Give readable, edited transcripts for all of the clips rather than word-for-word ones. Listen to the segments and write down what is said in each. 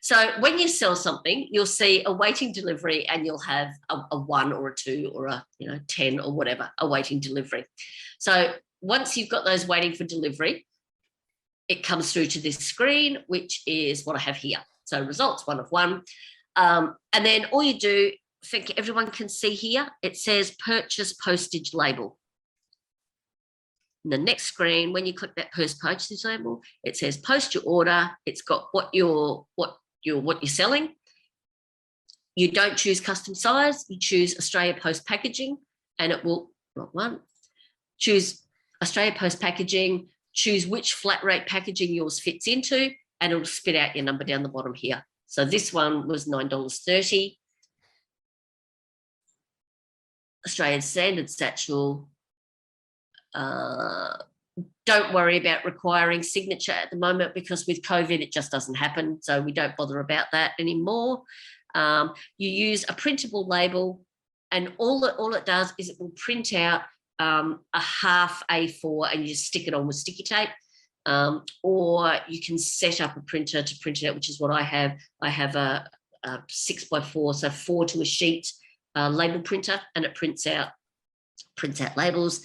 So when you sell something, you'll see awaiting delivery, and you'll have a 1 or a 2 or a 10 or whatever awaiting delivery. So once you've got those waiting for delivery, it comes through to this screen, which is what I have here. So results 1 of 1. And then all you do, I think everyone can see here, it says purchase postage label. In the next screen, when you click that postage label, it says post your order. It's got what you're selling. You don't choose custom size. You choose Australia Post packaging, and it will choose Australia Post packaging. Choose which flat rate packaging yours fits into, and it'll spit out your number down the bottom here. So this one was $9.30. Australian standard satchel. Don't worry about requiring signature at the moment, because with COVID it just doesn't happen, so we don't bother about that anymore. You use a printable label, and all it does is it will print out a half A4, and you just stick it on with sticky tape, or you can set up a printer to print it out, which is what I have. I have a 6x4, so 4 to a sheet label printer, and it prints out labels.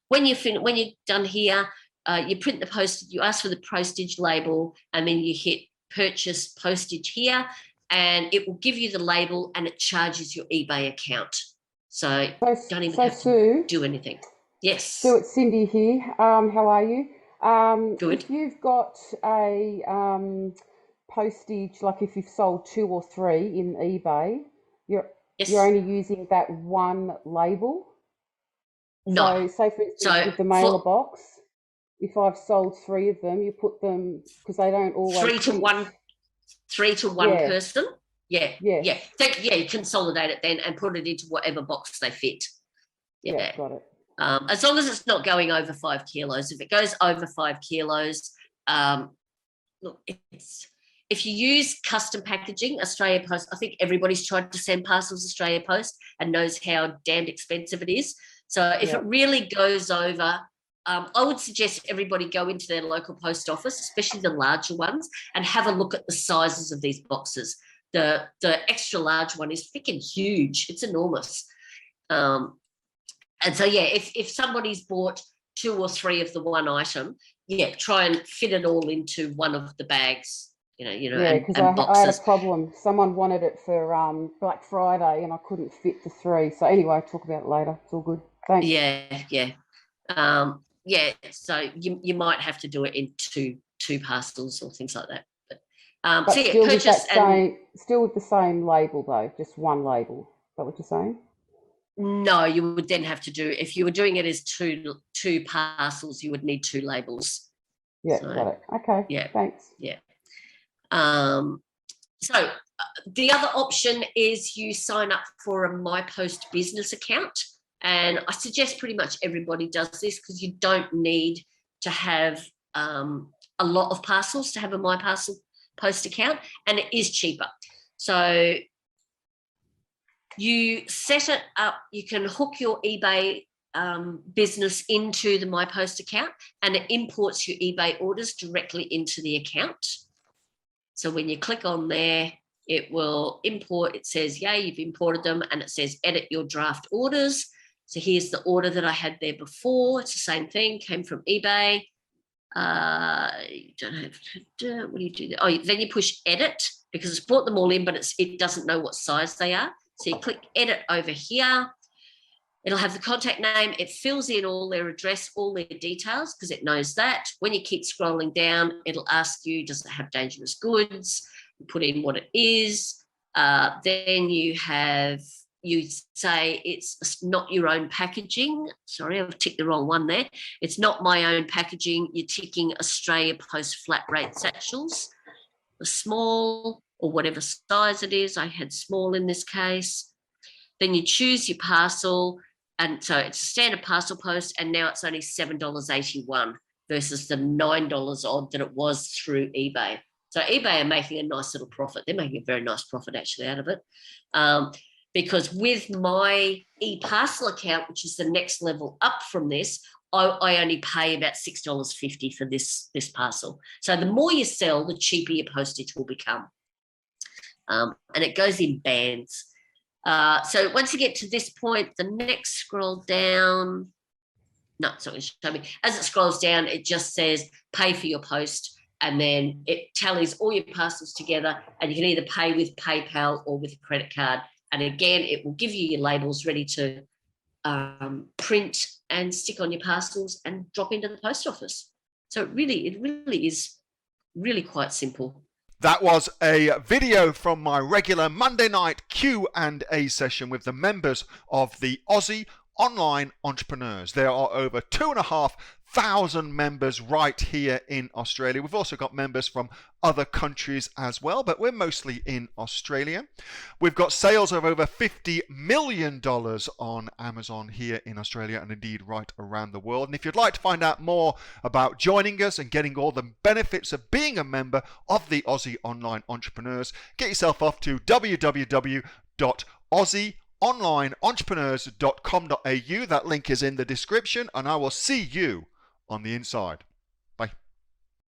When you're done here, you print the postage, you ask for the postage label, and then you hit purchase postage here, and it will give you the label, and it charges your eBay account. So don't even have to do anything. Yes. Sue, it's Cindy here. How are you? Good. If you've got a postage, like if you've sold 2 or 3 in eBay, you're only using that one label. No. So say for instance with the mailer box, if I've sold 3 of them, you put them, because they don't always 3 to 1 person. Yeah. Yes. Yeah. You consolidate it then and put it into whatever box they fit. Yeah, got it. As long as it's not going over 5 kilos. If it goes over 5 kilos, look, if you use custom packaging, Australia Post, I think everybody's tried to send parcels Australia Post and knows how damned expensive it is. So if it really goes over, I would suggest everybody go into their local post office, especially the larger ones, and have a look at the sizes of these boxes. The extra large one is freaking huge. It's enormous. And so, if somebody's bought 2 or 3 of the one item, try and fit it all into one of the bags. Because I had a problem. Someone wanted it for Black Friday, and I couldn't fit the 3. So anyway, I'll talk about it later. It's all good. Thanks. So you might have to do it in two parcels or things like that. But still with the same label though, just one label. Is that what you're saying? No, you would then have to do, if you were doing it as two parcels, you would need 2 labels. Yeah, got it. Okay. Yeah. Thanks. Yeah. So the other option is you sign up for a MyPost Business account, and I suggest pretty much everybody does this, because you don't need to have a lot of parcels to have a MyPost account, and it is cheaper. So you set it up, you can hook your eBay business into the MyPost account, and it imports your eBay orders directly into the account. So when you click on there, it will import. It says, you've imported them, and it says edit your draft orders. So here's the order that I had there before. It's the same thing, came from eBay. You don't have to, what do you do there? Oh, then you push edit, because it's brought them all in, but it doesn't know what size they are. So you click edit over here. It'll have the contact name. It fills in all their address, all their details, because it knows that. When you keep scrolling down, it'll ask you, does it have dangerous goods? You put in what it is. Then you say it's not your own packaging. Sorry, I've ticked the wrong one there. It's not my own packaging. You're ticking Australia Post flat rate satchels, the small or whatever size it is. I had small in this case. Then you choose your parcel. And so it's a standard parcel post, and now it's only $7.81 versus the $9 odd that it was through eBay. So eBay are making a nice little profit. They're making a very nice profit actually out of it. Because with my e-parcel account, which is the next level up from this, I only pay about $6.50 for this parcel. So the more you sell, the cheaper your postage will become. and it goes in bands. So once you get to this point, the next scroll down, no, it's not going to show me. As it scrolls down, it just says pay for your post, and then it tallies all your parcels together, and you can either pay with PayPal or with a credit card. And again, it will give you your labels ready to print and stick on your parcels and drop into the post office. So it really is really quite simple. That was a video from my regular Monday night Q&A session with the members of the Aussie Online Entrepreneurs. There are over 2,500 members right here in Australia. We've also got members from other countries as well, but we're mostly in Australia. We've got sales of over $50 million on Amazon here in Australia, and indeed right around the world. And if you'd like to find out more about joining us and getting all the benefits of being a member of the Aussie Online Entrepreneurs, get yourself off to www.aussieonlineentrepreneurs.com.au. That link is in the description, and I will see you on the inside.